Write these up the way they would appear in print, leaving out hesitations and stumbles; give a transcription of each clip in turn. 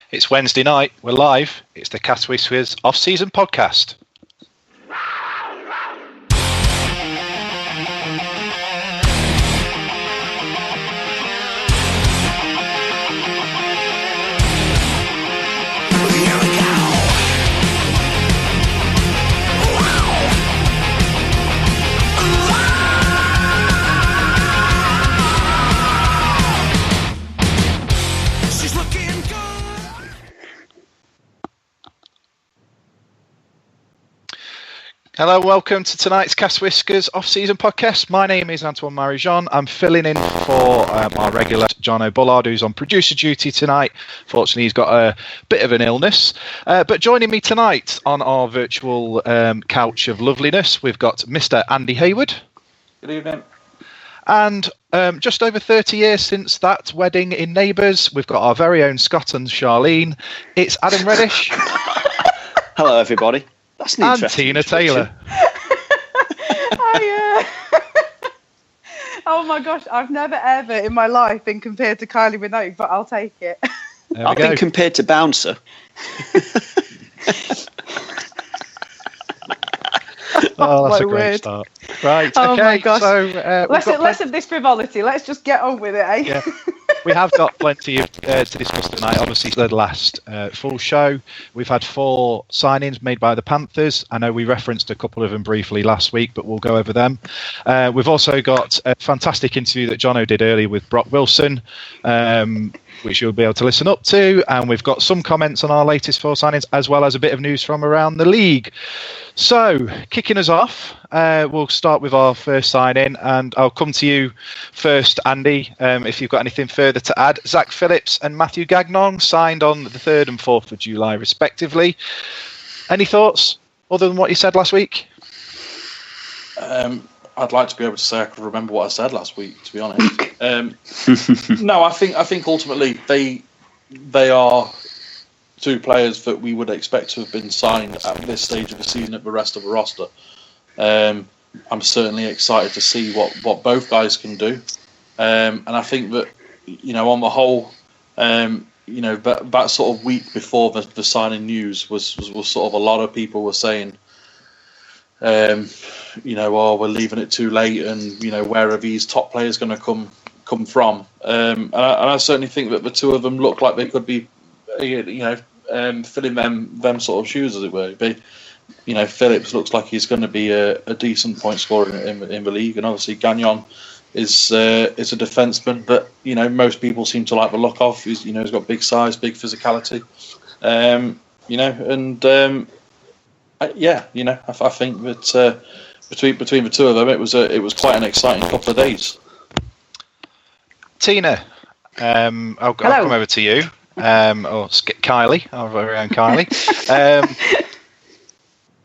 It's Wednesday night. We're live. It's the Cast Whiskers off-season podcast. Hello, welcome to tonight's Cast Whiskers off-season podcast. My name is Antoine Marie-Jeanne. I'm filling in for our regular Jono Bullard, who's on producer duty tonight. Fortunately, he's got a bit of an illness. But joining me tonight on our virtual couch of loveliness, we've got Mr. Andy Haywood. Good evening. And just over 30 years since that wedding in Neighbours, we've got our very own Scott and Charlene. It's Adam Reddish. Hello, everybody. That's an and Tina Taylor. Oh my gosh, I've never ever in my life been compared to Kylie Minogue, but I'll take it. I've been compared to Bouncer. Oh, that's a great start. Right, oh okay. My gosh. So, less of this frivolity. Let's just get on with it, eh? Yeah. We have got plenty to discuss tonight. Obviously, the last full show. We've had 4 signings made by the Panthers. I know we referenced a couple of them briefly last week, but we'll go over them. We've also got a fantastic interview that Jono did earlier with Brock Wilson, which you'll be able to listen up to. And we've got some comments on our latest 4 signings, as well as a bit of news from around the league. So, kicking us off, we'll start with our first signing, and I'll come to you first, Andy, if you've got anything further to add. Zach Phillips and Matthew Gagnon signed on the 3rd and 4th of July, respectively. Any thoughts other than what you said last week? I'd like to be able to say I could remember what I said last week, to be honest. No, I think ultimately they are 2 players that we would expect to have been signed at this stage of the season at the rest of the roster. I'm certainly excited to see what both guys can do. And I think that, on the whole, that sort of week before the signing news was sort of a lot of people were saying, we're leaving it too late, and where are these top players going to come from? And I certainly think that the 2 of them look like they could be, filling them sort of shoes, as it were. Phillips looks like he's going to be a decent point scorer in the league, and obviously Gagnon is a defenseman that most people seem to like the look of. He's got big size, big physicality, I think that between the 2 of them, it was quite an exciting couple of days. Tina, I'll come over to you. Or Kylie, our very own Kylie.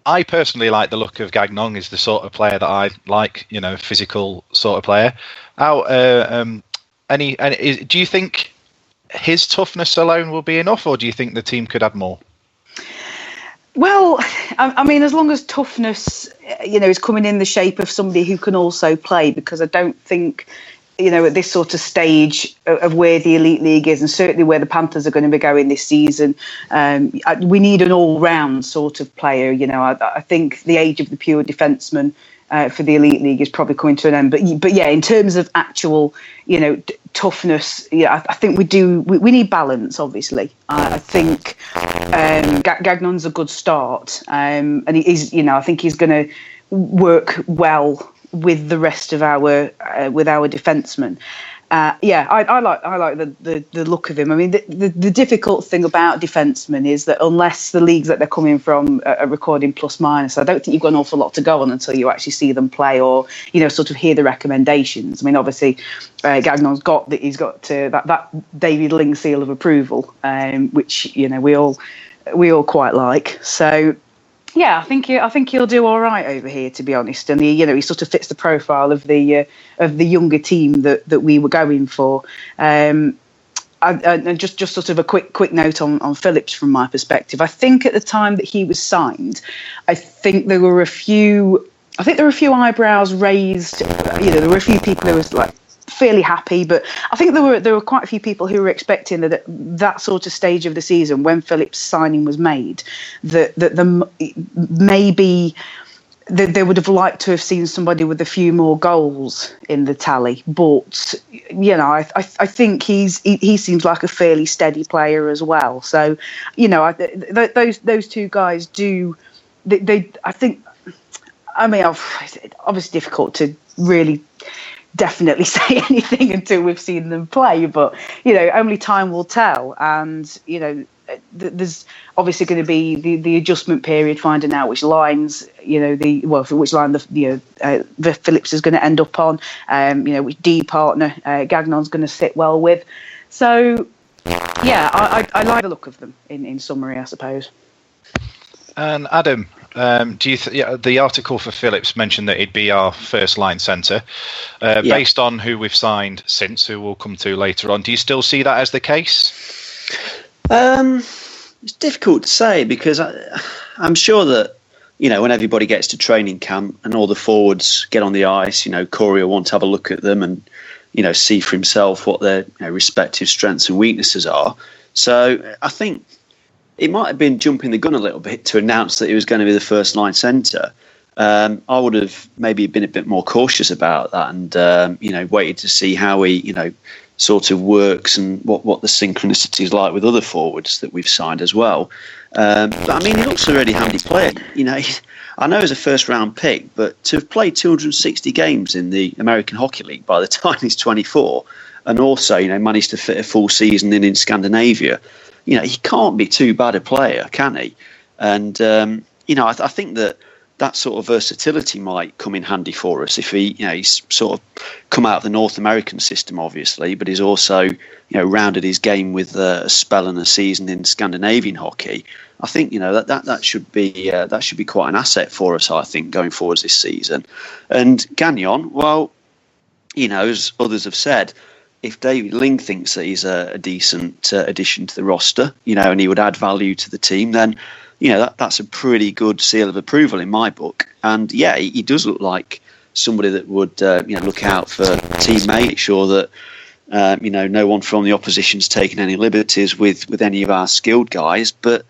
I personally like the look of Gagnon. Is the sort of player that I like, physical sort of player. Do you think his toughness alone will be enough, or do you think the team could add more? Well, I mean, as long as toughness, is coming in the shape of somebody who can also play, because I don't think, at this sort of stage of where the Elite League is, and certainly where the Panthers are going to be going this season, we need an all-round sort of player. I think the age of the pure defenseman for the Elite League is probably coming to an end. But yeah, in terms of actual, toughness, I think we need balance, obviously. I think Gagnon's a good start, and he's, I think he's going to work well with the rest of our defensemen. I like the look of him. I mean, the difficult thing about defensemen is that unless the leagues that they're coming from are recording plus minus, I don't think you've got an awful lot to go on until you actually see them play, or sort of hear the recommendations. I mean, obviously, Gagnon's got that David Ling seal of approval, which we all quite like. So. Yeah, I think he'll do all right over here, to be honest. And he sort of fits the profile of the younger team that we were going for. And just sort of a quick note on Phillips from my perspective. I think at the time that he was signed, I think there were a few eyebrows raised. There were a few people who was like fairly happy, but I think there were quite a few people who were expecting that sort of stage of the season when Phillips' signing was made, that maybe they would have liked to have seen somebody with a few more goals in the tally. But I think he seems like a fairly steady player as well. So those two guys do. I think. I mean, obviously difficult to really definitely say anything until we've seen them play, but only time will tell. And there's obviously going to be the adjustment period, finding out which lines which line the Phillips is going to end up on, which D partner Gagnon's going to sit well with. So I like the look of them in summary, I suppose. And Adam, do you the article for Phillips mentioned that he'd be our first line centre, based on who we've signed since, who we'll come to later on. Do you still see that as the case? It's difficult to say, because I'm sure that when everybody gets to training camp and all the forwards get on the ice, Corey will want to have a look at them and see for himself what their respective strengths and weaknesses are. So I think it might have been jumping the gun a little bit to announce that he was going to be the first line centre. I would have maybe been a bit more cautious about that and, waited to see how he, sort of works and what the synchronicity is like with other forwards that we've signed as well. But I mean, he looks a really handy player. I know he's a first round pick, but to have played 260 games in the American Hockey League by the time he's 24, and also, managed to fit a full season in Scandinavia, he can't be too bad a player, can he? And, I think that sort of versatility might come in handy for us if he's sort of come out of the North American system, obviously, but he's also, rounded his game with a spell and a season in Scandinavian hockey. I think, that should be quite an asset for us, I think, going forwards this season. And Gagnon, well, as others have said, if David Ling thinks that he's a decent addition to the roster, and he would add value to the team, then, that's a pretty good seal of approval in my book. And yeah, he does look like somebody that would, look out for teammates, make sure that, no one from the opposition's taken any liberties with any of our skilled guys. But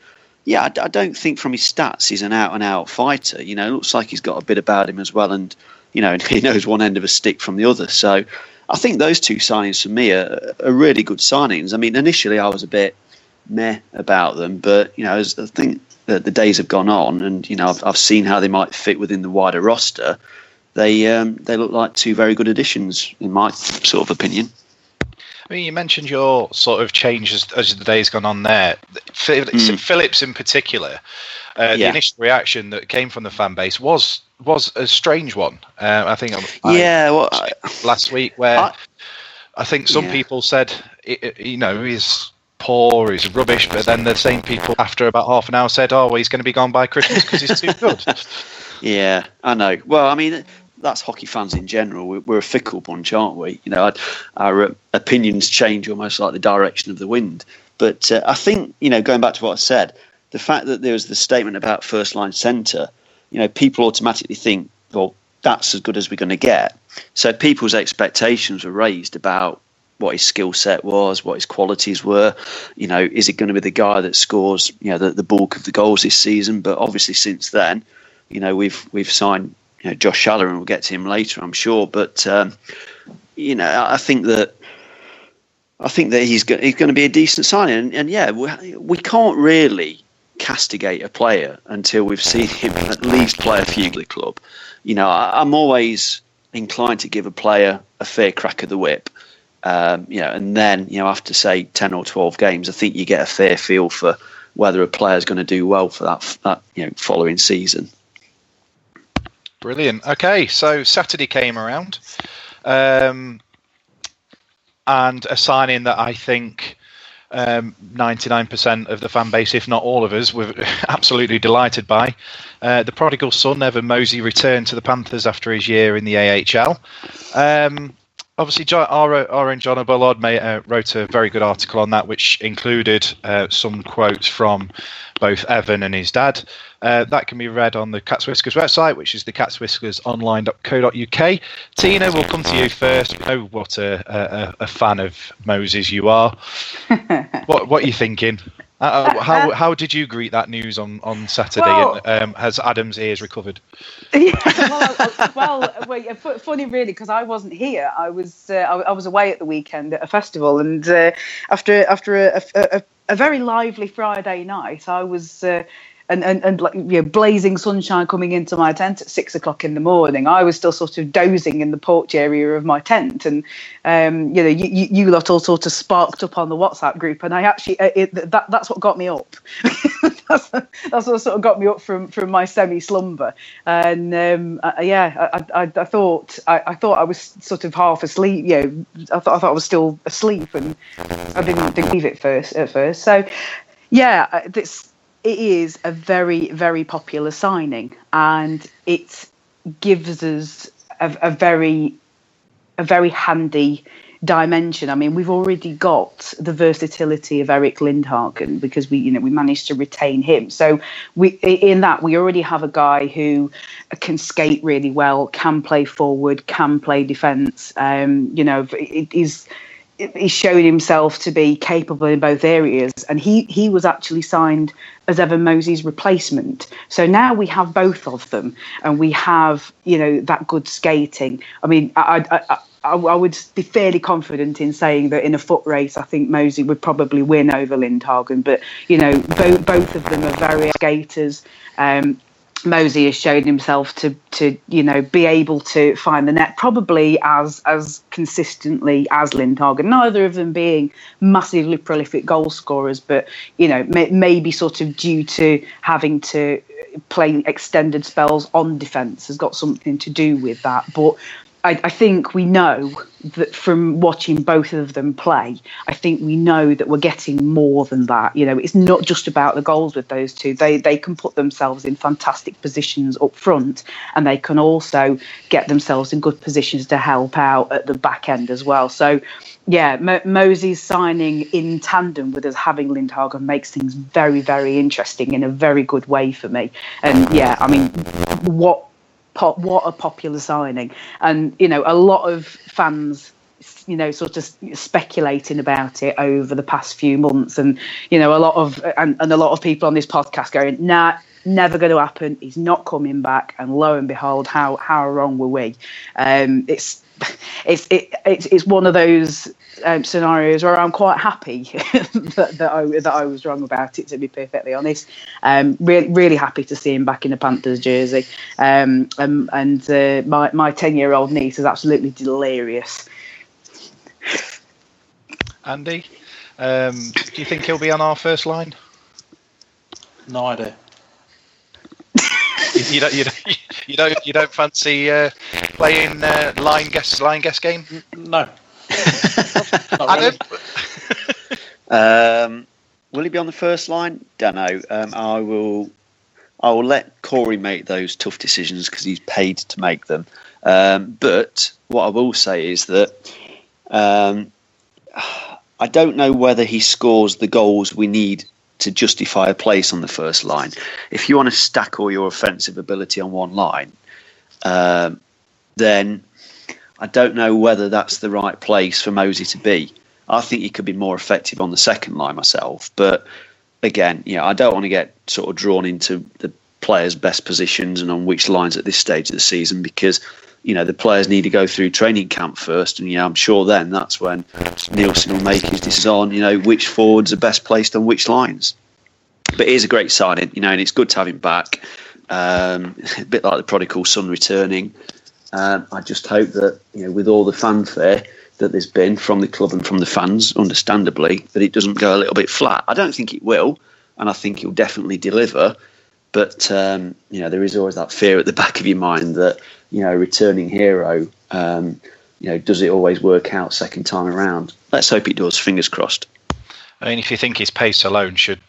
yeah, I don't think from his stats he's an out-and-out fighter. It looks like he's got a bit about him as well, and he knows one end of a stick from the other. So I think those two signings for me are really good signings. I mean, initially I was a bit meh about them, but as I think that the days have gone on, and I've seen how they might fit within the wider roster, they look like two very good additions in my sort of opinion. I mean, you mentioned your sort of change as the days gone on there. Phillips in particular, the initial reaction that came from the fan base was a strange one. I think last week, where I think some people said, he's poor, he's rubbish, but then the same people after about half an hour said, oh, well, he's going to be gone by Christmas because he's too good. Yeah, I know. Well, I mean, that's hockey fans in general. We're a fickle bunch, aren't we? Our opinions change almost like the direction of the wind. But I think, going back to what I said, the fact that there was the statement about first line centre, people automatically think, well, that's as good as we're going to get. So people's expectations were raised about what his skill set was, what his qualities were. Is it going to be the guy that scores, the bulk of the goals this season? But obviously since then, we've signed Josh Shalla, and we'll get to him later, I'm sure. But I think that he's going to be a decent signing. And yeah, we can't really castigate a player until we've seen him at least play a few for the club. I'm always inclined to give a player a fair crack of the whip. And then, after say 10 or 12 games, I think you get a fair feel for whether a player's going to do well for that following season. Brilliant. Okay, so Saturday came around, and a signing that I think 99% of the fan base, if not all of us, were absolutely delighted by. The prodigal son, Evan Mosey, returned to the Panthers after his year in the EIHL. Obviously, our own Jono Bullard wrote a very good article on that, which included some quotes from both Evan and his dad. That can be read on the Cat's Whiskers website, which is the catswhiskersonline.co.uk. Tina, we'll come to you first. We know what a fan of Moses you are. What are you thinking? How did you greet that news on Saturday? Well, and has Adam's ears recovered? Yeah, funny really, because I wasn't here. I was away at the weekend at a festival, and after a very lively Friday night, I was. And like, blazing sunshine coming into my tent at 6 o'clock in the morning, I was still sort of dozing in the porch area of my tent, and you lot all sort of sparked up on the WhatsApp group, and I actually that's what got me up. that's what sort of got me up from my semi slumber, and I thought I was sort of half asleep. I thought I was still asleep, and I didn't believe it at first. So yeah, it is a very, very popular signing, and it gives us a very handy dimension. I mean, we've already got the versatility of Erik Lindhagen because we managed to retain him. So we already have a guy who can skate really well, can play forward, can play defence. He's shown himself to be capable in both areas, and he was actually signed as Evan Mosey's replacement. So now we have both of them, and we have that good skating. I mean, I would be fairly confident in saying that in a foot race, I think Mosey would probably win over Lindhagen. But both of them are very skaters. Mosey has shown himself to be able to find the net probably as consistently as Lindhagen. Neither of them being massively prolific goal scorers, but maybe sort of due to having to play extended spells on defence has got something to do with that. But I think we know that from watching both of them play, I think we know that we're getting more than that. It's not just about the goals with those two. They can put themselves in fantastic positions up front, and they can also get themselves in good positions to help out at the back end as well. So, yeah, Mosey's signing in tandem with us having Lindhagen makes things very, very interesting in a very good way for me. And, yeah, I mean, what a popular signing. And a lot of fans sort of speculating about it over the past few months, and a lot of people on this podcast going, nah, never going to happen, he's not coming back. And lo and behold, how wrong were we? It's one of those scenarios where I'm quite happy that I was wrong about it, to be perfectly honest. Really happy to see him back in a Panthers jersey, and my 10-year-old niece is absolutely delirious. Andy, do you think he'll be on our first line? No idea. You don't fancy playing line guess game? No. Adam? Will he be on the first line? Don't know. I will let Corey make those tough decisions because he's paid to make them. But what I will say is that I don't know whether he scores the goals we need to justify a place on the first line. If you want to stack all your offensive ability on one line, then I don't know whether that's the right place for Mosey to be. I think he could be more effective on the second line myself. But again, I don't want to get sort of drawn into the players' best positions and on which lines at this stage of the season, because the players need to go through training camp first, and I'm sure then that's when Nielsen will make his decision on which forwards are best placed on which lines. But it is a great signing, and it's good to have him back. A bit like the prodigal son returning. I just hope that with all the fanfare that there's been from the club and from the fans, understandably, that it doesn't go a little bit flat. I don't think it will, and I think he'll definitely deliver. But there is always that fear at the back of your mind that returning hero, does it always work out second time around? Let's hope it does. Fingers crossed. I mean, if you think his pace alone should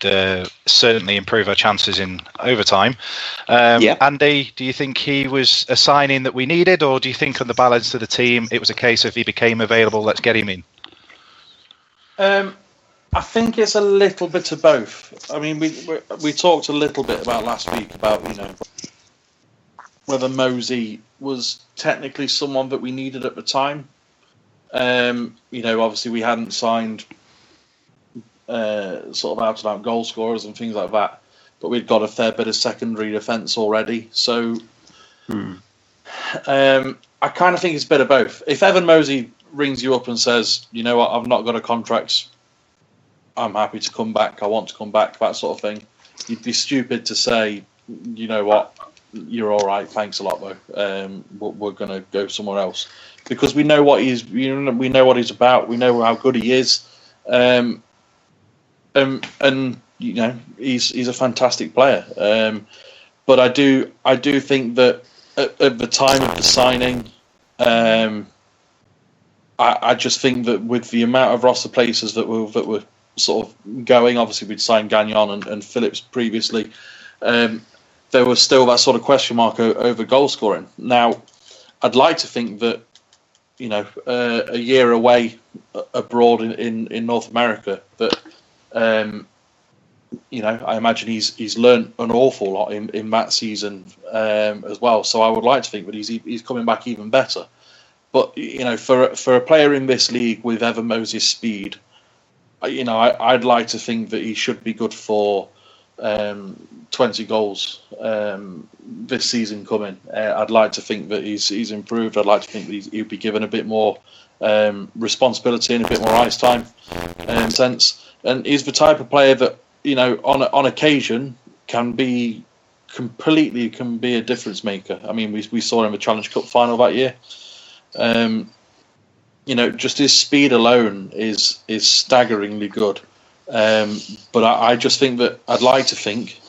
certainly improve our chances in overtime. Andy, do you think he was a signing that we needed, or do you think on the balance of the team it was a case of he became available, let's get him in? I think it's a little bit of both. I mean, we talked a little bit about last week about, whether Mosey was technically someone that we needed at the time. Obviously we hadn't signed sort of out-and-out goal scorers and things like that, but we'd got a fair bit of secondary defence already. So I kind of think it's a bit of both. If Evan Mosey rings you up and says, you know what, I've not got a contract, I'm happy to come back, I want to come back, that sort of thing, you'd be stupid to say, you know what, you're all right, thanks a lot though, we're going to go somewhere else, because we know what he's, we know what he's about, we know how good he is, and he's a fantastic player. But I do think that at the time of the signing, I just think that with the amount of roster places that were sort of going, obviously we'd signed Gagnon and Phillips previously, there was still that sort of question mark over goal scoring. Now, I'd like to think that, a year away abroad in North America, that I imagine he's learnt an awful lot in that season as well. So I would like to think that he's coming back even better. But for a player in this league with Evan Mosey's speed, I'd like to think that he should be good for 20 goals this season coming. I'd like to think that he's improved. I'd like to think that he'll be given a bit more responsibility and a bit more ice time sense. And he's the type of player that, on occasion can be a difference maker. I mean, we saw him in the Challenge Cup final that year. Just his speed alone is staggeringly good. But I just think that I'd like to think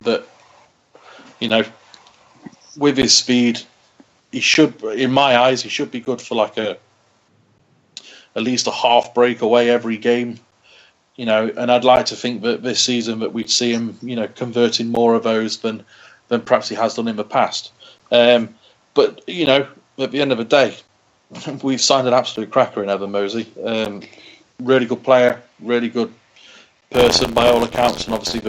that, with his speed, he should, in my eyes, he should be good for like at least a half breakaway every game. And I'd like to think that this season that we'd see him, converting more of those than perhaps he has done in the past. But at the end of the day, we've signed an absolute cracker in Evan Mosey. Really good player, really good person by all accounts, and obviously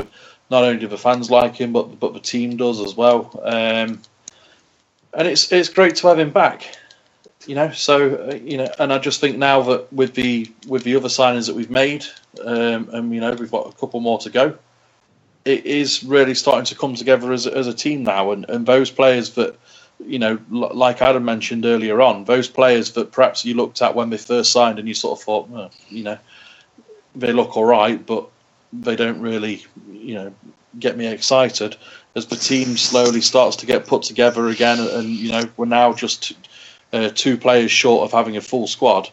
not only do the fans like him, but the team does as well. And it's great to have him back. And I just think now that with the other signings that we've made, and we've got a couple more to go, it is really starting to come together as a team now. And those players that, like Adam mentioned earlier on, those players that perhaps you looked at when they first signed and you sort of thought, well, they look all right, but they don't really, get me excited. As the team slowly starts to get put together again, and we're now just 2 players short of having a full squad,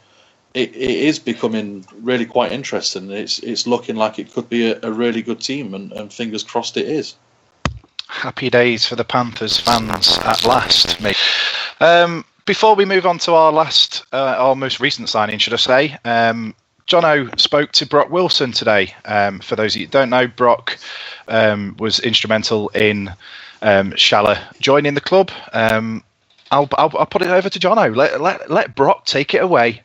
it is becoming really quite interesting. It's looking like it could be a really good team, and fingers crossed it is. Happy days for the Panthers fans at last, mate. Before we move on to our most recent signing, should I say, Jono spoke to Brock Wilson today. For those of you who don't know, Brock was instrumental in Shalla joining the club. I'll put it over to Jono. Let Brock take it away.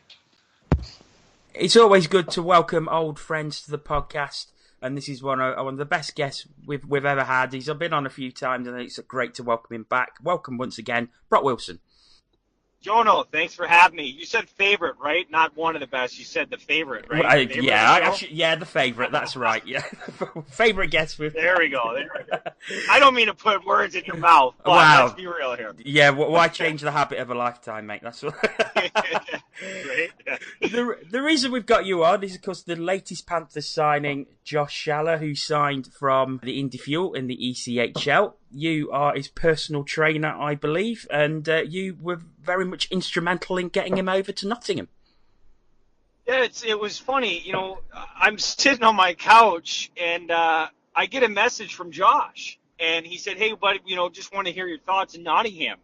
It's always good to welcome old friends to the podcast, and this is one of the best guests we've ever had. He's been on a few times, and it's great to welcome him back. Welcome once again, Brock Wilson. Jono, thanks for having me. You said favorite, right? Not one of the best. You said the favorite, right? The favorite. That's right. Yeah, favorite guest. There we go. I don't mean to put words in your mouth, but let's be real here. Yeah, why change the habit of a lifetime, mate? That's what. Right? The reason we've got you on is because the latest Panthers signing, Josh Shalla, who signed from the Indy Fuel in the ECHL. You are his personal trainer, I believe, and you were very much instrumental in getting him over to Nottingham. Yeah, it was funny. I'm sitting on my couch, and I get a message from Josh, and he said, "Hey, buddy, just want to hear your thoughts in Nottingham."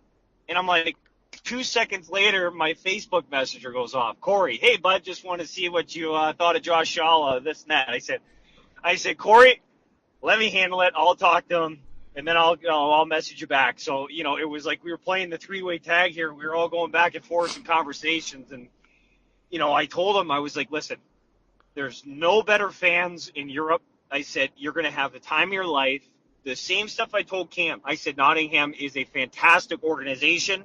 And I'm like, 2 seconds later, my Facebook messenger goes off. Corey, hey, bud, just want to see what you thought of Josh Shalla, this and that. I said, Corey, let me handle it. I'll talk to him, and then I'll message you back. So, it was like we were playing the three-way tag here. We were all going back and forth in conversations. And, I told him, I was like, listen, there's no better fans in Europe. I said, you're going to have the time of your life. The same stuff I told Cam. I said, Nottingham is a fantastic organization.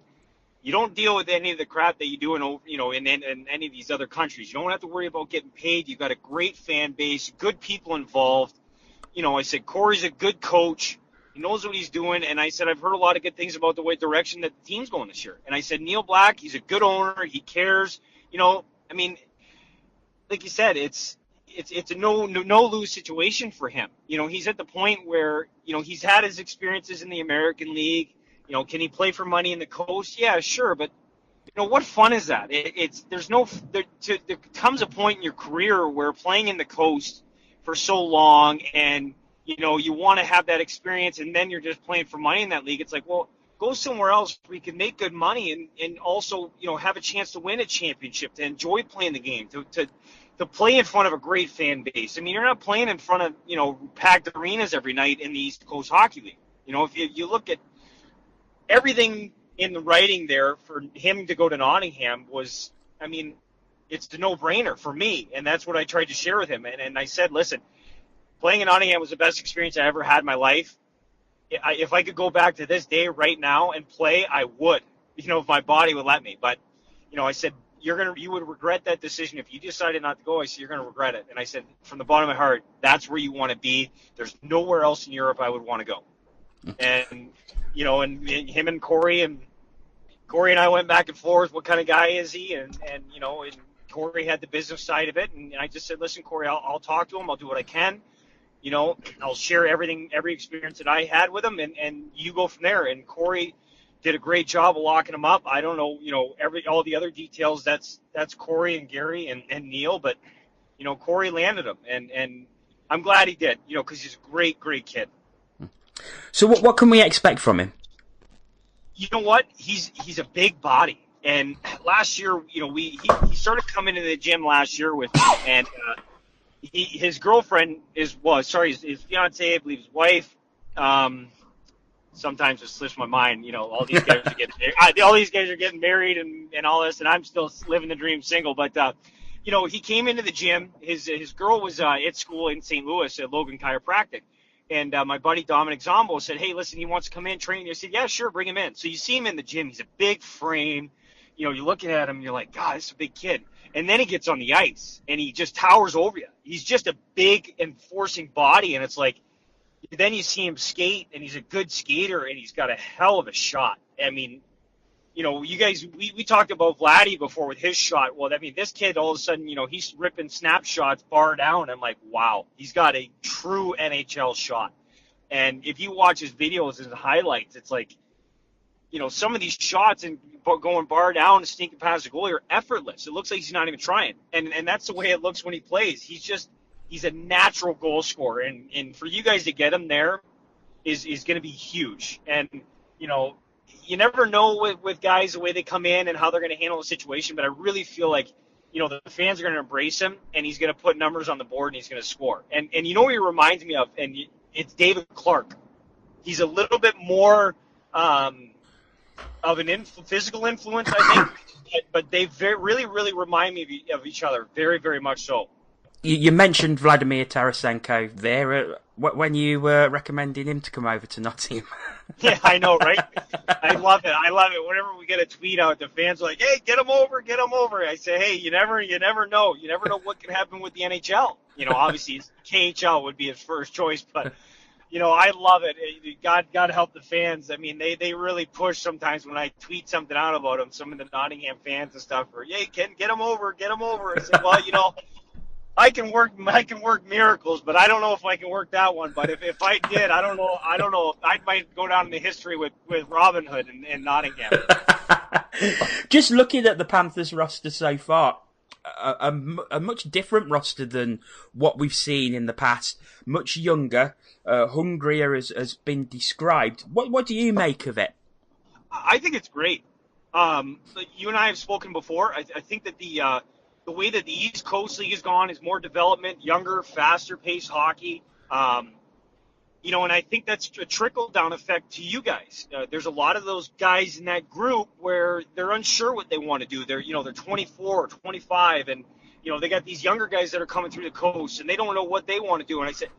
You don't deal with any of the crap that you do in any of these other countries. You don't have to worry about getting paid. You've got a great fan base, good people involved. I said, Corey's a good coach. He knows what he's doing. And I said, I've heard a lot of good things about the way direction that the team's going this year. And I said, Neil Black, he's a good owner. He cares. Like you said, it's a no lose situation for him. He's at the point where, he's had his experiences in the American League. Can he play for money in the coast? Yeah, sure. But, what fun is that? There comes a point in your career where playing in the coast for so long and, you want to have that experience and then you're just playing for money in that league. It's like, well, go somewhere else where you can make good money and also, have a chance to win a championship, to enjoy playing the game, to play in front of a great fan base. You're not playing in front of, packed arenas every night in the East Coast Hockey League. If you look at everything in the writing there for him to go to Nottingham was, it's a no-brainer for me. And that's what I tried to share with him. And I said, listen, playing in Nottingham was the best experience I ever had in my life. If I could go back to this day right now and play, I would, if my body would let me. But, I said, you would regret that decision if you decided not to go. I said, you're going to regret it. And I said, from the bottom of my heart, that's where you want to be. There's nowhere else in Europe I would want to go. And, and him and Corey and I went back and forth. What kind of guy is he? And Corey had the business side of it. And I just said, listen, Corey, I'll talk to him. I'll do what I can. I'll share every experience that I had with him and you go from there. And Corey did a great job of locking him up. I don't know, all the other details. That's Corey and Gary and Neil, but Corey landed him, and I'm glad he did. Because he's a great kid. So what can we expect from him? You know what? He's a big body, and last year, he started coming into the gym last year with me, and his girlfriend his fiance, I believe, his wife. Sometimes it slips my mind, all these guys are getting married. All these guys are getting married and all this, and I'm still living the dream single. But he came into the gym. His girl was at school in St. Louis at Logan Chiropractic, and my buddy Dominic Zombo said, "Hey, listen, he wants to come in train." I said, "Yeah, sure, bring him in." So you see him in the gym. He's a big frame. You're looking at him, you're like, God, this is a big kid. And then he gets on the ice, and he just towers over you. He's just a big enforcing body, and it's like. Then you see him skate, and he's a good skater, and he's got a hell of a shot. You guys, we talked about Vladdy before with his shot. Well, this kid, all of a sudden, he's ripping snapshots bar down. I'm like, wow, he's got a true NHL shot. And if you watch his videos and his highlights, it's like, some of these shots and going bar down and sneaking past the goalie are effortless. It looks like he's not even trying. And that's the way it looks when he plays. He's a natural goal scorer, and for you guys to get him there is going to be huge. And, you never know with guys the way they come in and how they're going to handle the situation, but I really feel like, the fans are going to embrace him, and he's going to put numbers on the board, and he's going to score. And what he reminds me of, and it's David Clark. He's a little bit more of an physical influence, I think, but they really, really remind me of each other, very, very much so. You mentioned Vladimir Tarasenko there when you were recommending him to come over to Nottingham. Yeah, I know, right? I love it. Whenever we get a tweet out, the fans are like, "Hey, get him over." I say, "Hey, you never know. You never know what can happen with the NHL." Obviously, KHL would be his first choice, but I love it. God help the fans. They really push sometimes when I tweet something out about him. Some of the Nottingham fans and stuff are, "Hey, get him over." I say, well, I can work miracles, but I don't know if I can work that one. But if I did, I don't know. I might go down in the history with Robin Hood in Nottingham. Just looking at the Panthers roster so far, a much different roster than what we've seen in the past. Much younger, hungrier has been described. What do you make of it? I think it's great. You and I have spoken before. I think that the way that the East Coast League has gone is more development, younger, faster-paced hockey. And I think that's a trickle-down effect to you guys. There's a lot of those guys in that group where they're unsure what they want to do. They're 24 or 25, and they got these younger guys that are coming through the coast, and they don't know what they want to do. And I said,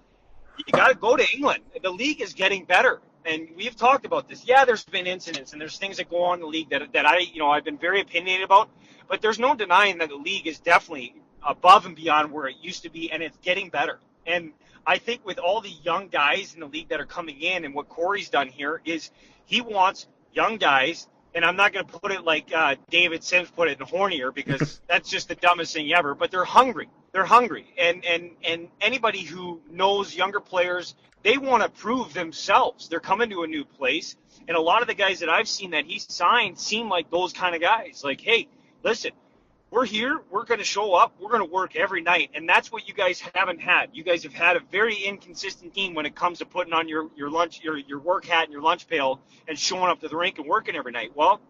you got to go to England. The league is getting better, and we've talked about this. Yeah, there's been incidents, and there's things that go on in the league that I've been very opinionated about. But there's no denying that the league is definitely above and beyond where it used to be, and it's getting better. And I think with all the young guys in the league that are coming in, and what Corey's done here is he wants young guys, and I'm not going to put it like David Sims put it in hornier, because that's just the dumbest thing ever, but they're hungry. They're hungry. And anybody who knows younger players, they want to prove themselves. They're coming to a new place, and a lot of the guys that I've seen that he's signed seem like those kind of guys. Like, hey, listen, we're here. We're going to show up. We're going to work every night. And that's what you guys haven't had. You guys have had a very inconsistent team when it comes to putting on your work hat and your lunch pail and showing up to the rink and working every night. Well,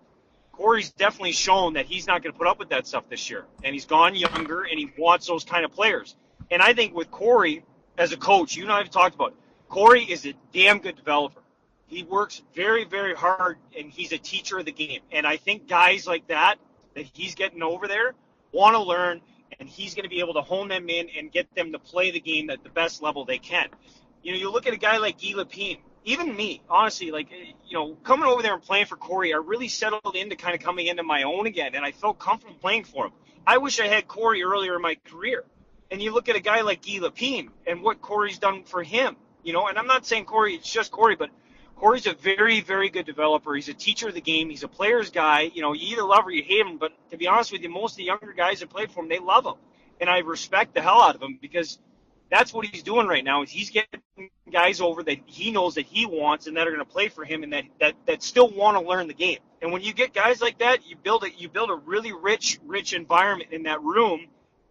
Corey's definitely shown that he's not going to put up with that stuff this year. And he's gone younger, and he wants those kind of players. And I think with Corey as a coach, you and I have talked about it, Corey is a damn good developer. He works very, very hard, and he's a teacher of the game. And I think guys like that he's getting over there want to learn, and he's going to be able to hone them in and get them to play the game at the best level they can. You look at a guy like Guy Lepine, even me, honestly, coming over there and playing for Corey, I really settled into kind of coming into my own again, and I felt comfortable playing for him. I wish I had Corey earlier in my career. And you look at a guy like Guy Lepine and what Corey's done for him, and I'm not saying Corey, it's just Corey, but Corey's a very, very good developer. He's a teacher of the game. He's a player's guy. You either love or you hate him. But to be honest with you, most of the younger guys that played for him, they love him. And I respect the hell out of him, because that's what he's doing right now. Is he's getting guys over that he knows that he wants and that are going to play for him, and that still want to learn the game. And when you get guys like that, you build a really rich environment in that room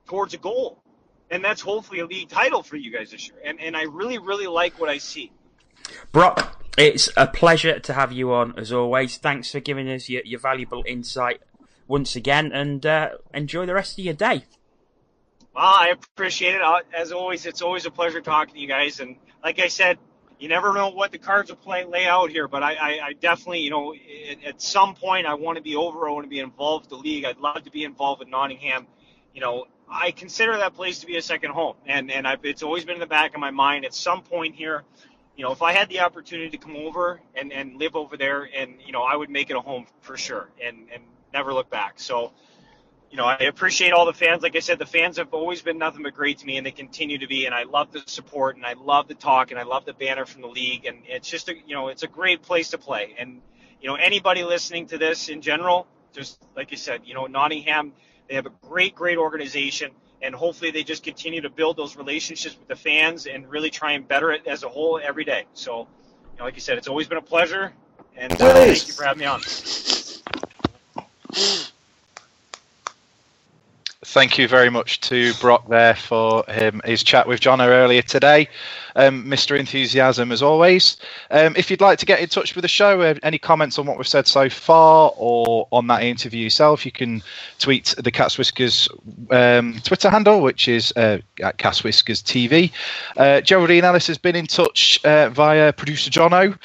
towards a goal. And that's hopefully a league title for you guys this year. And I really, really like what I see. Brock, it's a pleasure to have you on, as always. Thanks for giving us your valuable insight once again, and enjoy the rest of your day. Well, I appreciate it. As always, it's always a pleasure talking to you guys. And like I said, you never know what the cards will lay out here, but I definitely, at some point I want to be over. I want to be involved with the league. I'd love to be involved with Nottingham. I consider that place to be a second home, and it's always been in the back of my mind at some point here. If I had the opportunity to come over and live over there, and, I would make it a home for sure and never look back. So, I appreciate all the fans. Like I said, the fans have always been nothing but great to me, and they continue to be. And I love the support, and I love the talk, and I love the banner from the league. And it's just, it's a great place to play. And, anybody listening to this in general, just like you said, Nottingham, they have a great, great organization. And hopefully they just continue to build those relationships with the fans and really try and better it as a whole every day. So, like you said, it's always been a pleasure. And thank you for having me on. Thank you very much to Brock there for his chat with Jono earlier today. Mr. Enthusiasm, as always. If you'd like to get in touch with the show, any comments on what we've said so far or on that interview yourself, you can tweet the Cat's Whiskers Twitter handle, which is at Cat's Whiskers TV. Geraldine Ellis has been in touch via producer Jono.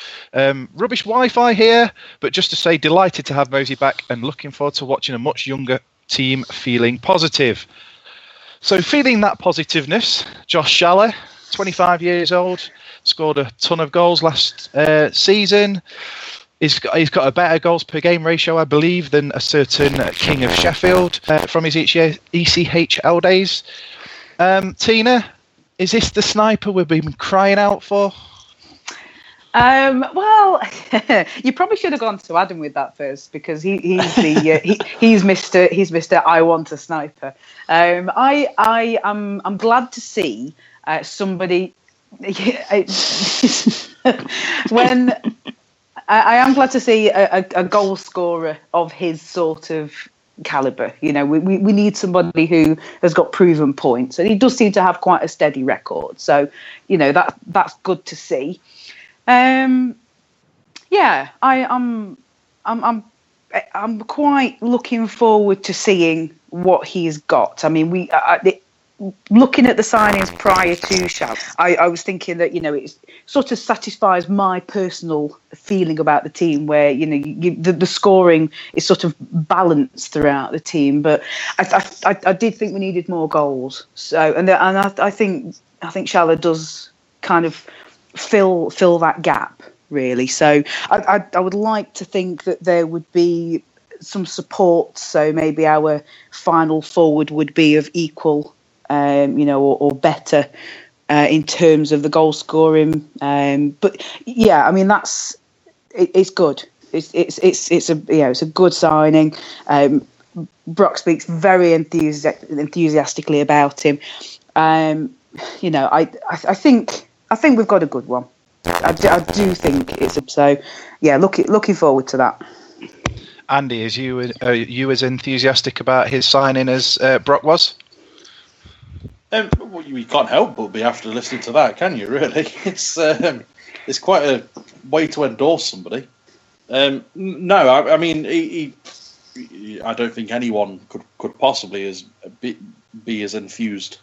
Rubbish Wi-Fi here, but just to say, delighted to have Mosey back and looking forward to watching a much younger team feeling positive. So feeling that positiveness, Josh Shalla, 25 years old, scored a ton of goals last season. He's got a better goals per game ratio, I believe, than a certain King of Sheffield from his ECHL days. Tina, is this the sniper we've been crying out for? Well, you probably should have gone to Adam with that first, because he's Mr. I want a sniper. I'm glad to see somebody when I am glad to see a goal scorer of his sort of caliber. We need somebody who has got proven points, and he does seem to have quite a steady record. So that's good to see. I'm I'm quite looking forward to seeing what he's got. I mean, looking at the signings prior to Shalla, I was thinking that, it sort of satisfies my personal feeling about the team, where, the scoring is sort of balanced throughout the team. But I did think we needed more goals. So, and I think Shalla does kind of fill that gap, really. So I would like to think that there would be some support. So maybe our final forward would be of equal, or better in terms of the goal scoring. But yeah, I mean, it's good. It's a good signing. Brock speaks very enthusiastically about him. I think we've got a good one. I do think it's so. Yeah, looking forward to that. Andy, are you as enthusiastic about his signing as Brock was? Well, you can't help but be after listening to that, can you? Really, it's quite a way to endorse somebody. No, I mean, I don't think anyone could possibly be as enthused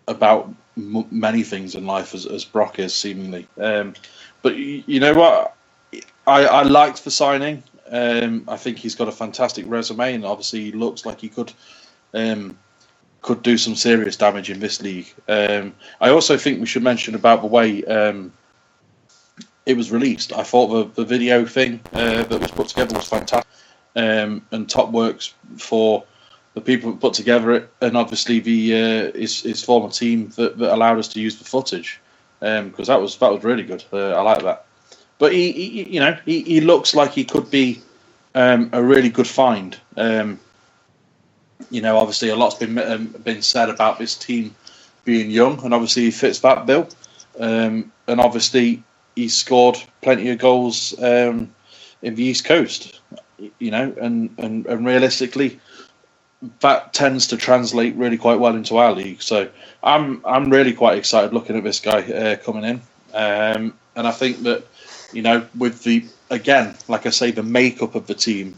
about many things in life as Brock is, seemingly. But you know what? I liked the signing. I think he's got a fantastic resume, and obviously he looks like he could do some serious damage in this league. I also think we should mention about the way it was released. I thought the video thing that was put together was fantastic, and top works for the people who put together it, and obviously his former team that allowed us to use the footage, because that was really good. I like that. But he looks like he could be a really good find. Obviously a lot's been said about this team being young, and obviously he fits that bill. And obviously he's scored plenty of goals in the East Coast. And realistically, that tends to translate really quite well into our league. So I'm really quite excited looking at this guy coming in. And I think that, with again, like I say, the makeup of the team,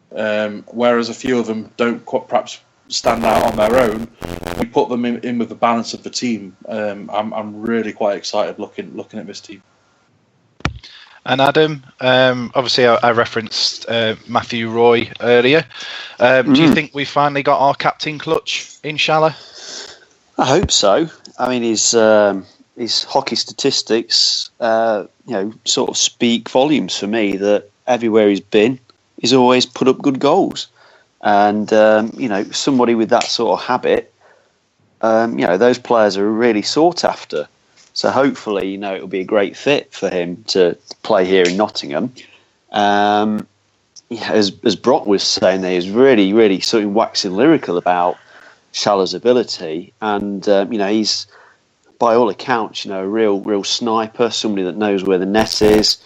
whereas a few of them don't perhaps stand out on their own, we put them in with the balance of the team. I'm really quite excited looking at this team. And Adam, obviously I referenced Matthew Roy earlier. Do you think we finally got our captain clutch in Shalla? I hope so. I mean, his hockey statistics, sort of speak volumes for me, that everywhere he's been, he's always put up good goals. And, somebody with that sort of habit, those players are really sought after. So hopefully, it'll be a great fit for him to play here in Nottingham. As Brock was saying, there, he's really, really sort of waxing lyrical about Shalla's ability. And, he's, by all accounts, a real sniper, somebody that knows where the net is.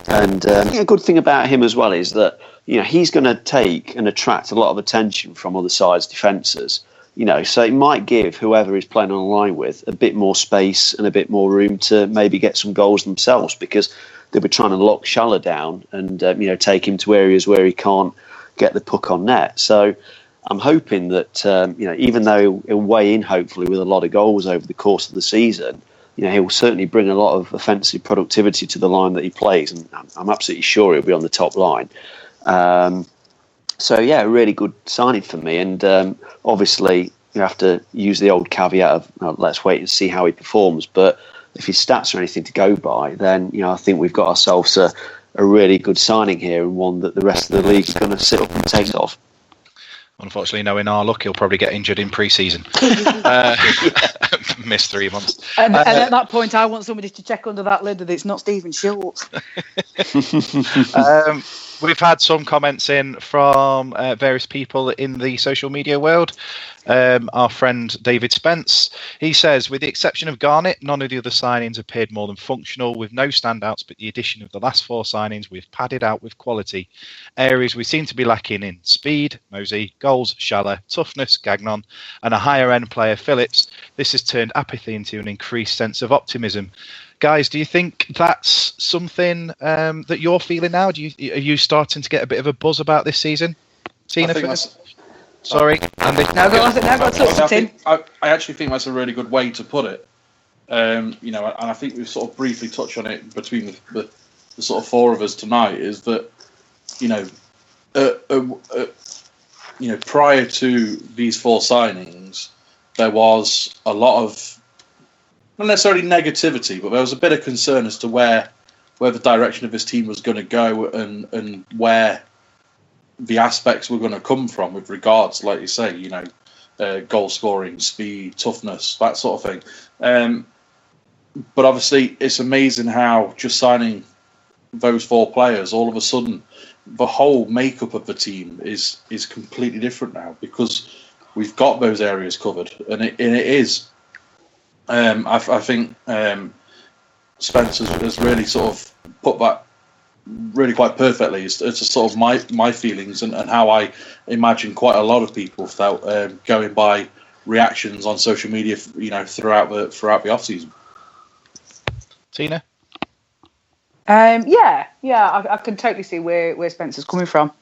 And a good thing about him as well is that, he's going to take and attract a lot of attention from other sides' defences. So it might give whoever he's playing on a line with a bit more space and a bit more room to maybe get some goals themselves, because they'll be trying to lock Shalla down and, take him to areas where he can't get the puck on net. So I'm hoping that, even though he'll weigh in, hopefully, with a lot of goals over the course of the season, he'll certainly bring a lot of offensive productivity to the line that he plays. And I'm absolutely sure he'll be on the top line. So, yeah, a really good signing for me. And obviously, you have to use the old caveat of let's wait and see how he performs. But if his stats are anything to go by, then, I think we've got ourselves a really good signing here, and one that the rest of the league's going to sit up and take off. Unfortunately, knowing our luck, he'll probably get injured in pre-season. Miss 3 months. And at that point, I want somebody to check under that lid that it's not Stephen Schultz. We've had some comments in from various people in the social media world. Our friend David Spence, he says, with the exception of Garnett, none of the other signings appeared more than functional, with no standouts, but the addition of the last 4 signings we've padded out with quality. Areas we seem to be lacking in: speed, Mosey; goals, Shalla; toughness, Gagnon; and a higher end player, Phillips. This has turned apathy into an increased sense of optimism. Guys, do you think that's something that you're feeling now? Are you starting to get a bit of a buzz about this season? Tina, sorry, Andy. I actually think that's a really good way to put it. And I think we've sort of briefly touched on it between the sort of 4 of us tonight. Is that prior to these 4 signings, there was a lot of, not necessarily negativity, but there was a bit of concern as to where the direction of this team was going to go and where the aspects were going to come from with regards, like you say, goal scoring, speed, toughness, that sort of thing. But obviously, it's amazing how just signing those 4 players, all of a sudden, the whole makeup of the team is completely different now, because we've got those areas covered, and it is. I think Spence has really sort of put that really quite perfectly. It's a sort of my feelings and how I imagine quite a lot of people felt going by reactions on social media, throughout the off season. Tina? I can totally see where Spencer's coming from.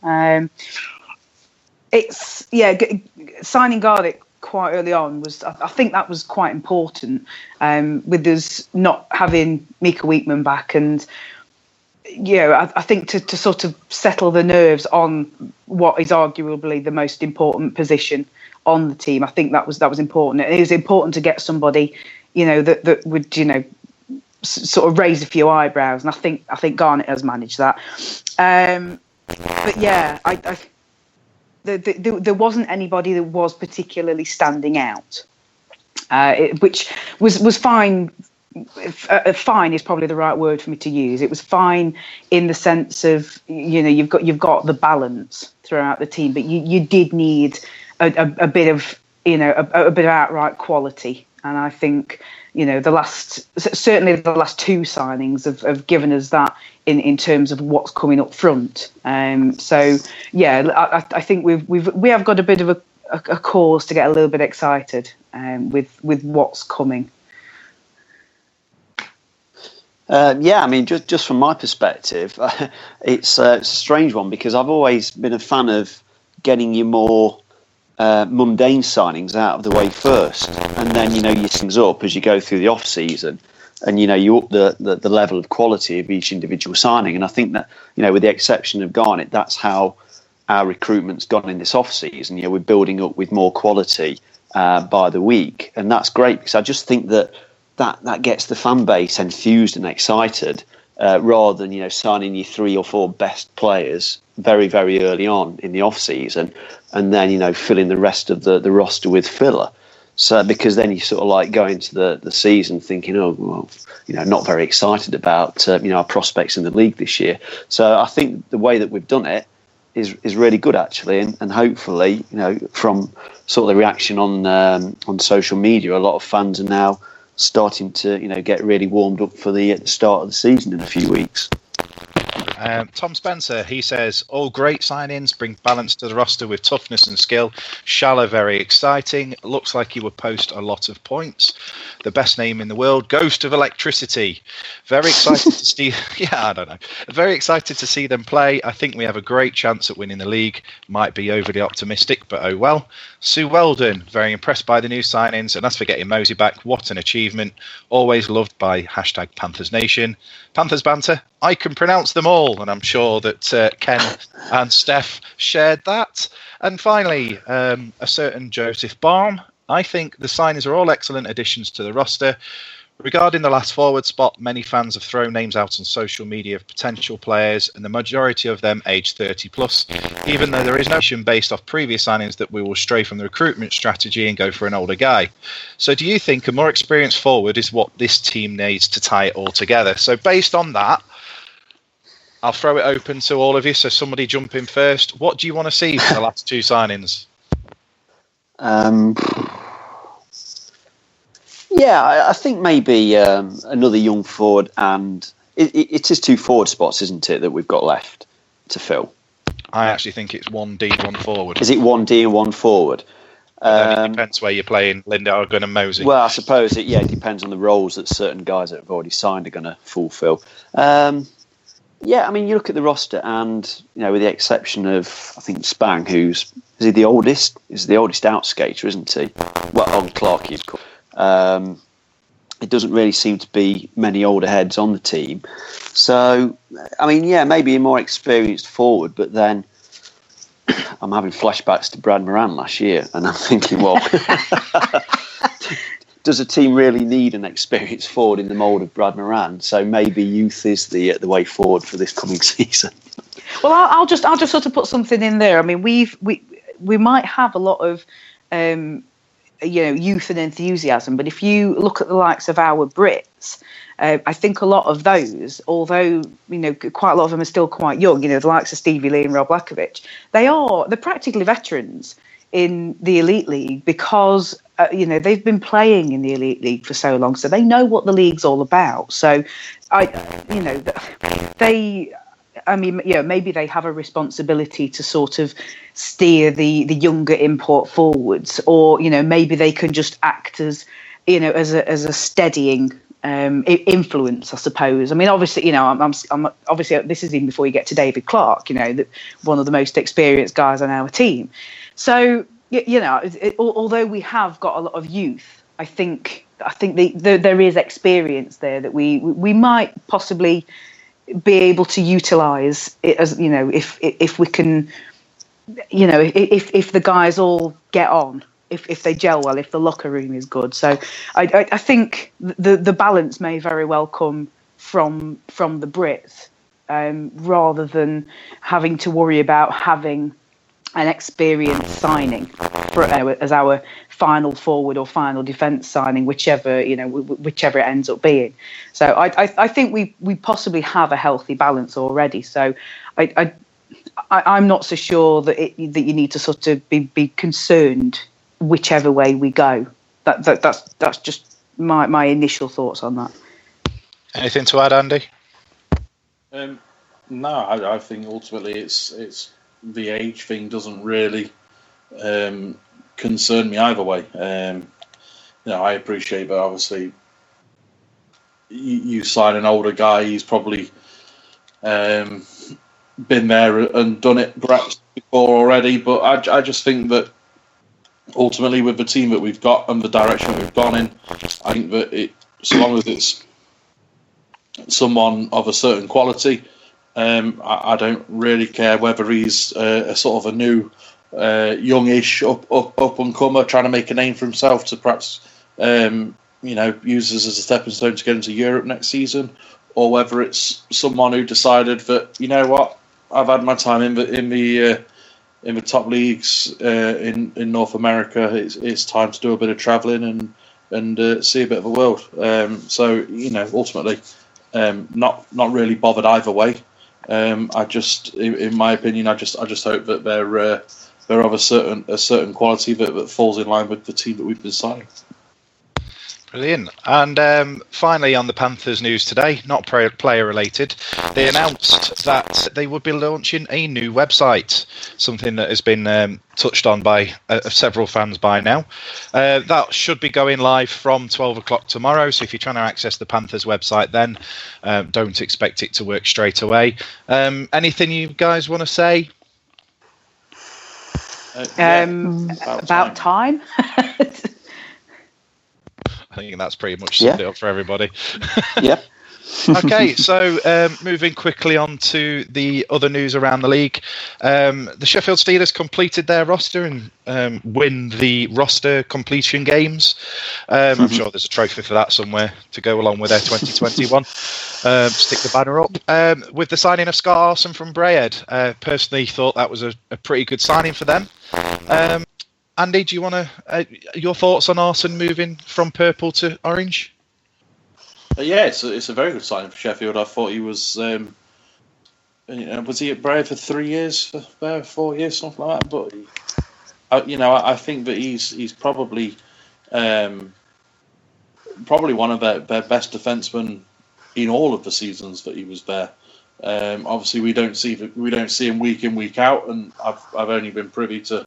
Signing Garlic quite early on I think that was quite important, with us not having Mika Weekman back, and I think to sort of settle the nerves on what is arguably the most important position on the team. I think that was important. It was important to get somebody, that would, sort of raise a few eyebrows, and I think Garnett has managed that. But yeah, there wasn't anybody that was particularly standing out, which was fine. Fine is probably the right word for me to use. It was fine in the sense of you've got the balance throughout the team, but you did need a bit of a bit of outright quality, and I think certainly the last 2 signings have given us that in terms of what's coming up front. I think we have got a bit of a cause to get a little bit excited with what's coming. Just from my perspective, it's a strange one, because I've always been a fan of getting your more mundane signings out of the way first, and then you things up as you go through the off season, and you up the level of quality of each individual signing. And I think that with the exception of Garnett, that's how our recruitment's gone in this off season. We're building up with more quality by the week, and that's great, because I just think that gets the fan base enthused and excited, rather than signing your 3 or 4 best players very, very early on in the off season, and then filling the rest of the roster with filler. So because then you sort of like go into the season thinking, not very excited about our prospects in the league this year. So I think the way that we've done it is really good, actually, and hopefully from sort of the reaction on social media, a lot of fans are now starting to get really warmed up for the start of the season in a few weeks. Tom Spencer, he says, all great signings, bring balance to the roster with toughness and skill. Shalla, very exciting. Looks like he will post a lot of points. The best name in the world, Ghost of Electricity. Very excited to see. I don't know. Very excited to see them play. I think we have a great chance at winning the league. Might be overly optimistic, but oh well. Sue Weldon, very impressed by the new signings, and as for getting Mosey back, what an achievement. Always loved by #Panthers Nation. Panthers banter, I can pronounce them all, and I'm sure that Ken and Steph shared that. And finally, a certain Joseph Baum. I think the signings are all excellent additions to the roster. Regarding the last forward spot, many fans have thrown names out on social media of potential players, and the majority of them aged 30 plus, even though there is no notion based off previous signings that we will stray from the recruitment strategy and go for an older guy. So do you think a more experienced forward is what this team needs to tie it all together? So based on that, I'll throw it open to all of you, so somebody jump in first. What do you want to see from the last 2 signings? I think maybe another young forward, and it is 2 forward spots, isn't it, that we've got left to fill? I actually think it's 1D, 1 forward. Is it 1D and 1 forward? It depends where you're playing, Lindaugen and Mosey. Well, I suppose it depends on the roles that certain guys that have already signed are going to fulfil. I mean, you look at the roster, and with the exception of I think Spang, who's he the oldest? He's the oldest out skater, isn't he? Well, on Clark, he's called. It doesn't really seem to be many older heads on the team. So, I mean, maybe a more experienced forward, but then I'm having flashbacks to Brad Moran last year, and I'm thinking, well, does a team really need an experienced forward in the mould of Brad Moran? So maybe youth is the way forward for this coming season. Well, I'll just sort of put something in there. I mean, we might have a lot of youth and enthusiasm, but if you look at the likes of our Brits, I think a lot of those, although quite a lot of them are still quite young, the likes of Stevie Lee and Rob Lakovic, they're practically veterans in the Elite League because they've been playing in the Elite League for so long, so they know what the league's all about. So maybe they have a responsibility to sort of steer the younger import forwards, or maybe they can just act as as a steadying influence, I suppose. I mean, obviously, I'm obviously this is even before you get to David Clark, one of the most experienced guys on our team. So although we have got a lot of youth, I think there is experience there that we might possibly be able to utilise it, as if we can, if the guys all get on, if they gel well, if the locker room is good. So I think the balance may very well come from the Brits, rather than having to worry about having an experienced signing as our final forward or final defence signing, whichever it ends up being. So I think we possibly have a healthy balance already. So I'm not so sure that you need to sort of be concerned whichever way we go. That's just my initial thoughts on that. Anything to add, Andy? No, I think ultimately it's the age thing doesn't really concern me either way. I appreciate that. Obviously, you sign an older guy, he's probably been there and done it perhaps before already. But I just think that ultimately, with the team that we've got and the direction that we've gone in, I think that so long as it's someone of a certain quality, I don't really care whether he's a sort of a new, youngish up and comer trying to make a name for himself to perhaps use this as a stepping stone to get into Europe next season, or whether it's someone who decided that I've had my time in the top leagues in North America. It's time to do a bit of travelling and see a bit of the world. So ultimately, not really bothered either way. I just, in my opinion, I just hope that they're of a certain quality that falls in line with the team that we've been signing. Brilliant. And finally, on the Panthers news today, not player related, they announced that they would be launching a new website, something that has been touched on by several fans by now. That should be going live from 12 o'clock tomorrow. So if you're trying to access the Panthers website, then don't expect it to work straight away. Anything you guys want to say? About time. I think that's pretty much summed it up for everybody. Yeah. Okay, so moving quickly on to the other news around the league. The Sheffield Steelers completed their roster and win the roster completion games. I'm sure there's a trophy for that somewhere to go along with their 2021. Stick the banner up. With the signing of Scott Arson from Braehead, personally thought that was a pretty good signing for them. Andy, do you want to your thoughts on Arson moving from purple to orange? Yeah, it's a very good signing for Sheffield. I thought he was was he at Braehead for 3 years, 4 years, something like that. But I think that he's probably one of their best defensemen in all of the seasons that he was there. Obviously, we don't see him week in, week out, and I've only been privy to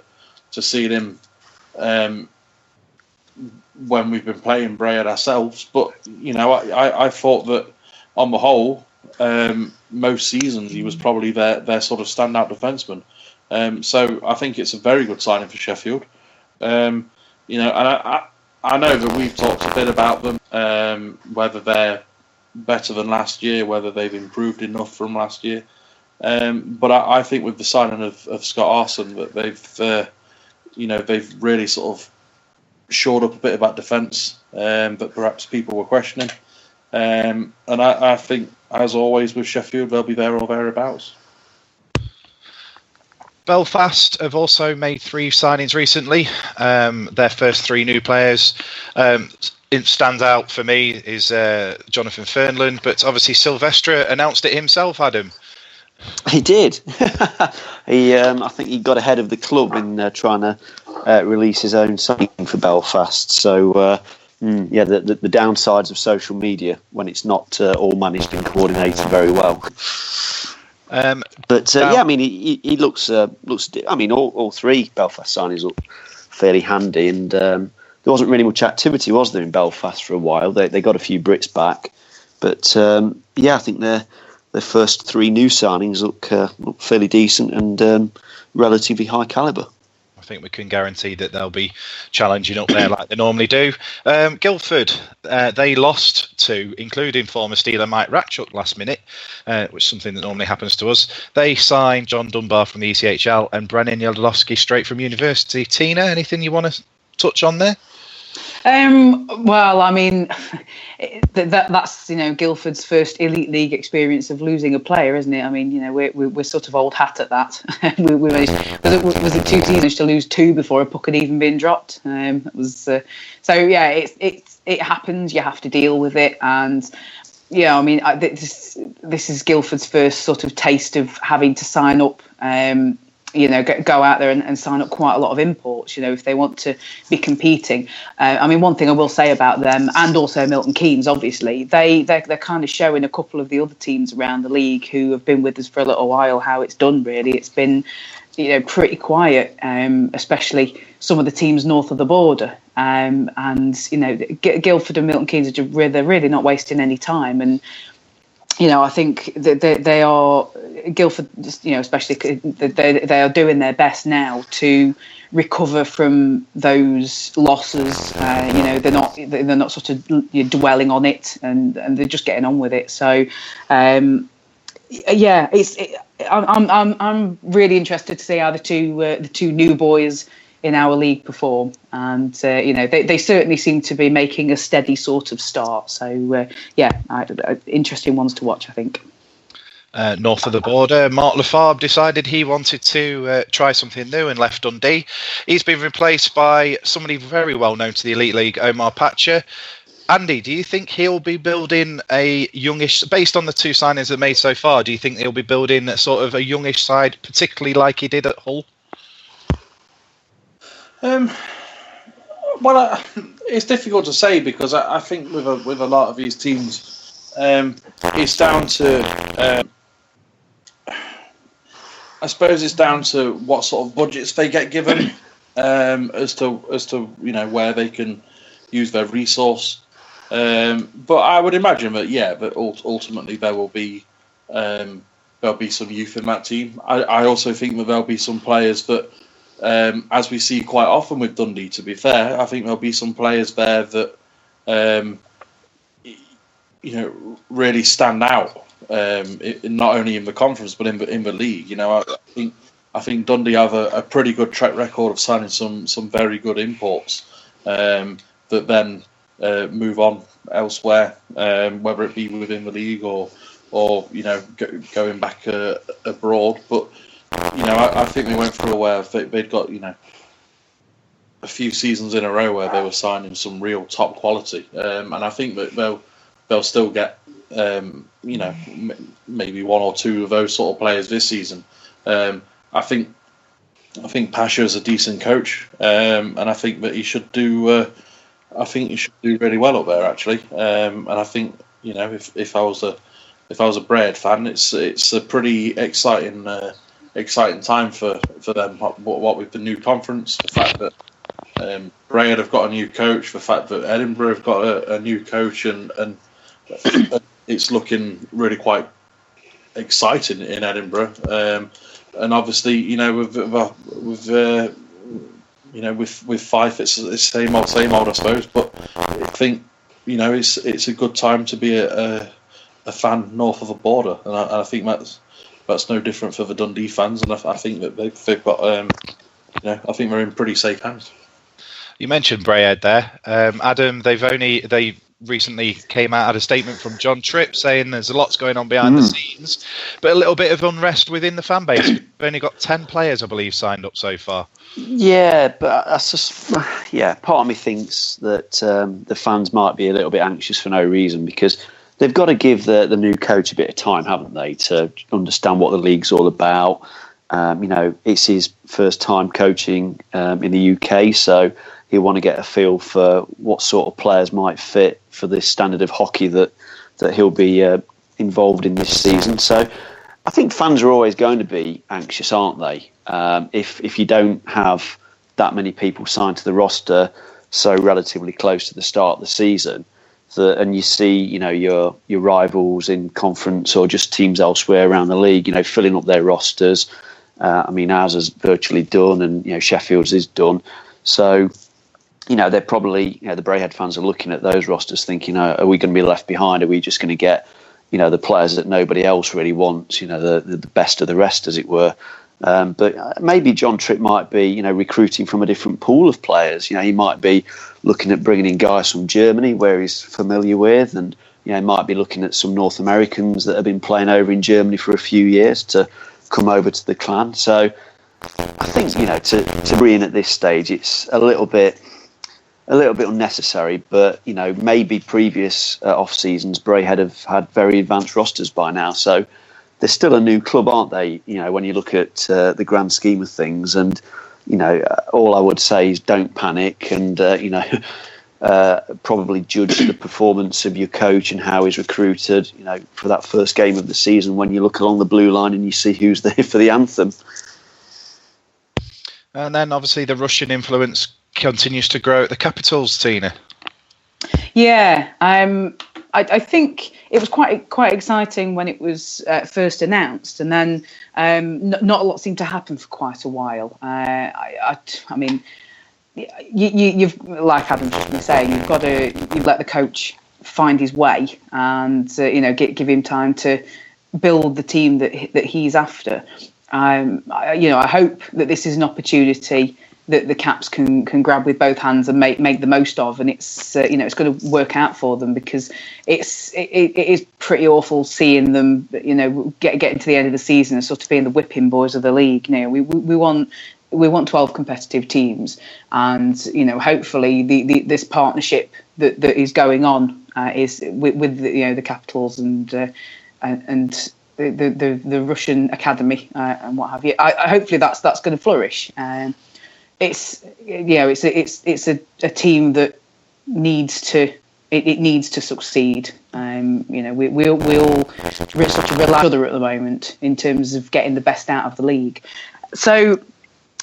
seeing him when we've been playing Brayard ourselves. But I thought that on the whole, most seasons he was probably their sort of standout defenseman. So I think it's a very good signing for Sheffield. And I know that we've talked a bit about them, whether they're better than last year, whether they've improved enough from last year. But I think with the signing of Scott Arson, that they've really sort of shored up a bit about defence that perhaps people were questioning. And I think, as always with Sheffield, they'll be there or thereabouts. Belfast have also made 3 signings recently. Their first 3 new players. It stands out for me is Jonathan Fernland, but obviously Silvestre announced it himself, Adam. He did. I think he got ahead of the club in trying to release his own signing for Belfast. So, the downsides of social media when it's not all managed and coordinated very well. He looks. All 3 Belfast signings look fairly handy, and there wasn't really much activity, was there, in Belfast for a while? They got a few Brits back, but I think their first 3 new signings look fairly decent and relatively high calibre. I think we can guarantee that they'll be challenging up there like they normally do. Guildford, they lost 2, including former Steeler Mike Ratchuk last minute, which is something that normally happens to us. They signed John Dunbar from the ECHL and Brennan Yadlowski straight from university. Tina, anything you want to touch on there? Well, I mean, that's Guildford's first elite league experience of losing a player, isn't it? I mean, we're sort of old hat at that. Was it 2 seasons to lose 2 before a puck had even been dropped? It happens. You have to deal with it, and this is Guildford's first sort of taste of having to sign up. Go out there and sign up quite a lot of imports, if they want to be competing. One thing I will say about them, and also Milton Keynes, obviously, they're kind of showing a couple of the other teams around the league who have been with us for a little while how it's done, really. It's been, pretty quiet, especially some of the teams north of the border. Guildford and Milton Keynes, they're really not wasting any time. And I think that they are, Guildford, especially, they are doing their best now to recover from those losses. They're not sort of dwelling on it, and they're just getting on with it. So, I'm really interested to see how the two new boys in our league perform, and they certainly seem to be making a steady sort of start. So interesting ones to watch, I think. North of the border, Mark Lafarbe decided he wanted to try something new and left Dundee. He's been replaced by somebody very well known to the Elite League, Omar Patcher. Andy, do you think he'll be building a youngish, based on the 2 signings they've made so far, do you think he'll be building sort of a youngish side, particularly like he did at Hull? It's difficult to say, because I think with a lot of these teams, it's down to I suppose it's down to what sort of budgets they get given, as to where they can use their resource. But I would imagine that ultimately there'll be some youth in that team. I also think that there'll be some players that, as we see quite often with Dundee, to be fair, I think there'll be some players there that really stand out, not only in the conference but in the league. I think Dundee have a pretty good track record of signing some very good imports that then move on elsewhere, whether it be within the league or going back abroad. But I think they went through where they'd got a few seasons in a row where they were signing some real top quality, and I think that they'll still get maybe 1 or 2 of those sort of players this season. I think I think Pasha is a decent coach, and I think that he should do. I think he should do really well up there, actually. And I think, you know, if I was a Braid fan, it's a pretty exciting time for them. What with the new conference, the fact that Braid have got a new coach, the fact that Edinburgh have got a new coach, and it's looking really quite exciting in Edinburgh. And obviously, you know, with Fife, it's the same old, I suppose. But I think, you know, it's a good time to be a fan north of the border, and I think that's no different for the Dundee fans. And I think that they've got, you know, I think they're in pretty safe hands. You mentioned Braid there, Adam. They recently came out, had a statement from John Tripp saying there's a lot's going on behind the scenes, but a little bit of unrest within the fan base. We've only got 10 players, I believe, signed up so far. Yeah, but that's just, part of me thinks that the fans might be a little bit anxious for no reason, because they've got to give the new coach a bit of time, haven't they, to understand what the league's all about. You know, it's his first time coaching in the UK, so he'll want to get a feel for what sort of players might fit for this standard of hockey that he'll be involved in this season. So I think fans are always going to be anxious, aren't they? If you don't have that many people signed to the roster so relatively close to the start of the season, and you see, you know, your rivals in conference or just teams elsewhere around the league, you know, filling up their rosters. I mean, ours is virtually done, and, you know, Sheffield's is done. So, you know, they're probably, you know, the Braehead fans are looking at those rosters thinking, are we going to be left behind? Are we just going to get, you know, the players that nobody else really wants, you know, the best of the rest, as it were? But maybe John Tripp might be, you know, recruiting from a different pool of players. You know, he might be looking at bringing in guys from Germany where he's familiar with, and, you know, he might be looking at some North Americans that have been playing over in Germany for a few years to come over to the clan. So I think, you know, to bring in at this stage, it's a little bit unnecessary, but, you know, maybe previous off seasons Braehead have had very advanced rosters by now, so they're still a new club, aren't they? You know, when you look at the grand scheme of things, and, you know, all I would say is don't panic, and you know, probably judge the performance of your coach and how he's recruited, you know, for that first game of the season when you look along the blue line and you see who's there for the anthem. And then obviously the Russian influence continues to grow at the Capitals, Tina. Yeah, I think it was quite exciting when it was first announced, and then not a lot seemed to happen for quite a while. I mean, you've, like Adam's just been saying, you've let the coach find his way, and you know, give him time to build the team that he's after. You know, I hope that this is an opportunity that the Caps can grab with both hands and make the most of, and it's you know, it's going to work out for them, because it is pretty awful seeing them, you know, getting to the end of the season and sort of being the whipping boys of the league. You know, we want 12 competitive teams, and, you know, hopefully this partnership that is going on is with the, you know, the Capitals and the Russian Academy and what have you. Hopefully that's going to flourish. It's, you know, it's a team that needs to succeed. You know, we're all sort of rely on each other at the moment in terms of getting the best out of the league. So,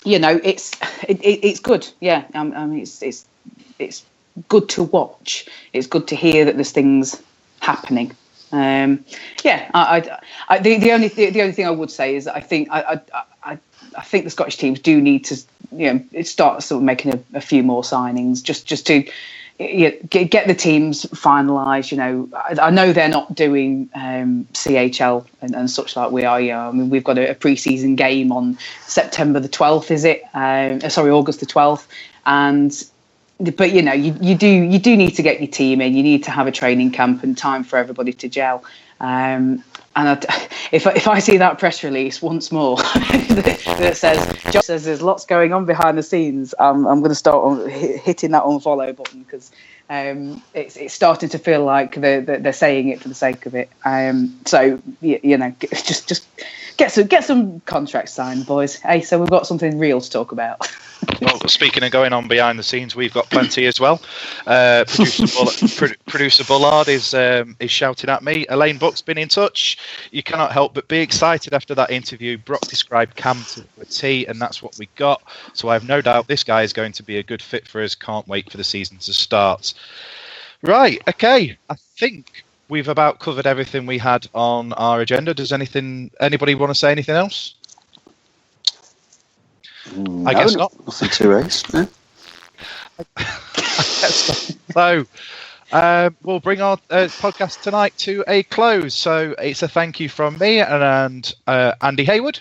you know, it's good. Yeah, I mean, it's good to watch. It's good to hear that there's things happening. The only thing I would say is that I think the Scottish teams do need to, you know, start sort of making a few more signings just to, you know, get the teams finalised. You know, I know they're not doing CHL and such like we are. You know, I mean, we've got a pre-season game on September the 12th, is it? August the 12th, but you know, you do need to get your team in. You need to have a training camp and time for everybody to gel. And if I see that press release once more that says there's lots going on behind the scenes, I'm going to start hitting that unfollow button, because It's starting to feel like they're saying it for the sake of it. So just get some contracts signed, boys. Hey, so we've got something real to talk about. Well, speaking of going on behind the scenes, we've got plenty as well. Producer Bullard is shouting at me. Elaine Buck's been in touch. You cannot help but be excited after that interview. Brock described Cam to a T, and that's what we got. So I have no doubt this guy is going to be a good fit for us. Can't wait for the season to start. Right, okay. I think we've about covered everything we had on our agenda. Does anybody want to say anything else? No, I guess not. Nothing to raise. No. So we'll bring our podcast tonight to a close. So it's a thank you from me and Andy Haywood.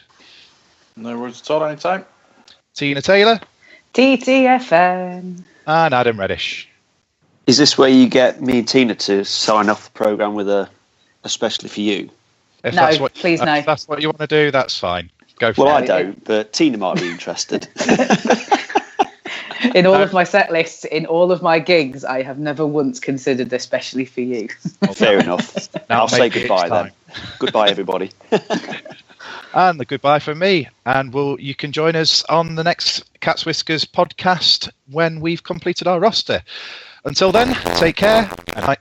No worries at all, anytime. Tina Taylor. TTFN. And Adam Reddish. Is this where you get me and Tina to sign off the programme with especially for you? If No, that's what, please no. If that's what you want to do, that's fine. Go for Well, it. I don't, but Tina might be interested. In all of my set lists, in all of my gigs, I have never once considered especially for you. Fair enough. Now I'll say maybe it's goodbye then. time. Goodbye, everybody. And the goodbye from me. And you can join us on the next Cat's Whiskers podcast when we've completed our roster. Until then, take care and